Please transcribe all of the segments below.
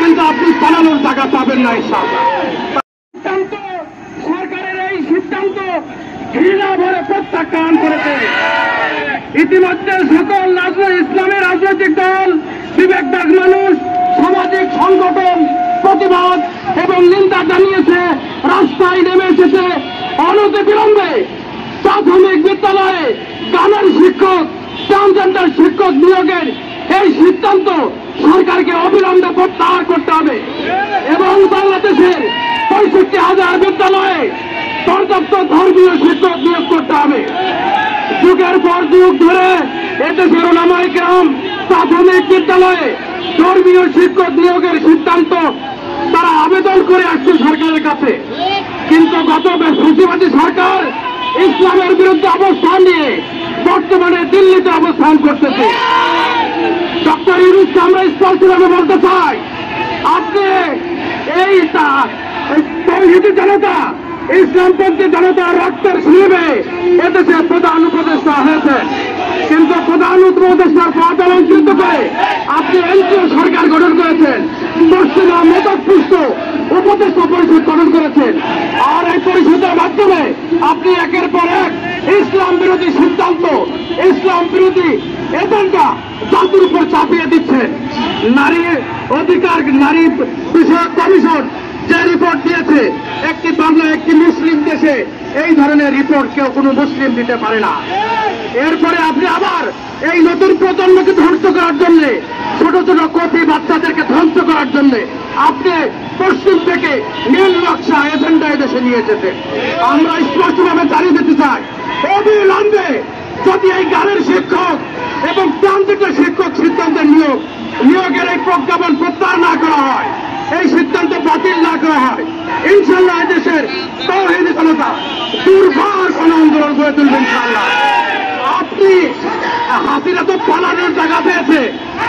কিন্তু আপনি পালানোর জায়গা পাবেন না ইনশাআল্লাহ। সরকারের এই সিদ্ধান্ত ঘৃণা ভরে প্রত্যাখ্যান করেছে। ইতিমধ্যে সকল ইসলামের রাজনৈতিক দল, বিবেকবান মানুষ, সামাজিক সংগঠন প্রতিবাদ এবং নিন্দা জানিয়েছে, রাস্তায় নেমে এসেছে। অনতিবিলম্বে প্রাথমিক বিদ্যালয়ে গানের শিক্ষক, ট্রান্সজেন্ডার শিক্ষক নিয়োগের এই সিদ্ধান্ত সরকারকে অবিলম্বে প্রত্যাহার করতে হবে এবং বাংলাদেশের 65,000 বিদ্যালয়ে পর্যাপ্ত ধর্মীয় শিক্ষক নিয়োগ করতে হবে। যুগের পর যুগ ধরে এদেশের ওলামায়ে কেরাম প্রাথমিক বিদ্যালয়ে ধর্মীয় শিক্ষক নিয়োগের সিদ্ধান্ত তারা আবেদন করে আসছে সরকারের কাছে, কিন্তু গত ফ্যাসিবাদী সরকার ইসলামের বিরুদ্ধে অবস্থান নিয়ে বর্তমানে দিল্লিতে অবস্থান করতেছে। ডক্টর ইউনূসকে আমরা স্পষ্টভাবে বলতে চাই, আপনি এই তৌহিদি জনতা, ইসলামপন্থী জনতা রক্তের শিবিরে এদেশে প্রধান উপদেষ্টা হয়েছে, কিন্তু প্রধান উপদেষ্টার পদ অলঙ্কৃত করে আপনি এনজিও সরকার গঠন করেছেন, পশ্চিমা মতপুষ্ট উপদেষ্টা পরিষদ গঠন করেছেন। আর এই পরিষদের মাধ্যমে আপনি একের পর এক ইসলাম বিরোধী সিদ্ধান্ত, ইসলাম বিরোধী এজেন্ডা জাতির উপর চাপিয়ে দিচ্ছেন। নারী অধিকার, নারী বিষয়ক কমিশন যে রিপোর্ট দিয়েছে, একটি বাংলা একটি মুসলিম দেশে এই ধরনের রিপোর্ট কেউ কোনো মুসলিম দিতে পারে না। এরপরে আপনি আবার এই নতুন প্রজন্মকে ধ্বংস করার জন্য, ছোট ছোট কপি বাচ্চাদেরকে ধ্বংস করার জন্য আপনি পশ্চিম থেকে নীল নকশা এজেন্ডা এদেশে নিয়ে এসেছেন। আমরা স্পষ্টভাবে জানিয়ে দিতে চাই, অবিলম্বে যদি এই গানের শিক্ষক এবং ট্রান্সজেন্ডার শিক্ষক সিদ্ধান্তের নিয়োগের এই প্রজ্ঞাপন প্রত্যাহার না করা হয়, এই সিদ্ধান্ত বাতিল না করা হয়, ইনশাল্লাহ দেশের তৌহিদি জনতা দুর্বার কোন আন্দোলন করে তুলবেন ইনশাল্লাহ। আপনি হাসিনা তো পালানোর জায়গা পেয়েছে,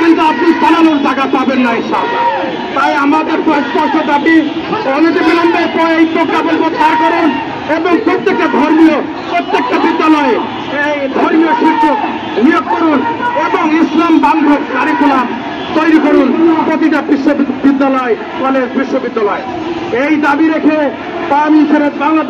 কিন্তু আপনি পালানোর জায়গা পাবেন না ইনশাল্লাহ। তাই আমাদের স্পষ্ট দাবি, অনতিবিলম্বে এই প্রজ্ঞাপন প্রত্যাহার করুন এবং প্রত্যেকটা বিদ্যালয়ে এই ধর্মীয় শিক্ষক নিয়োগ করুন এবং ইসলাম বান্ধব কারিকুলাম তৈরি করুন প্রতিটা বিশ্ববিদ্যালয়, কলেজ, বিশ্ববিদ্যালয়। এই দাবি রেখে বাংলাদেশ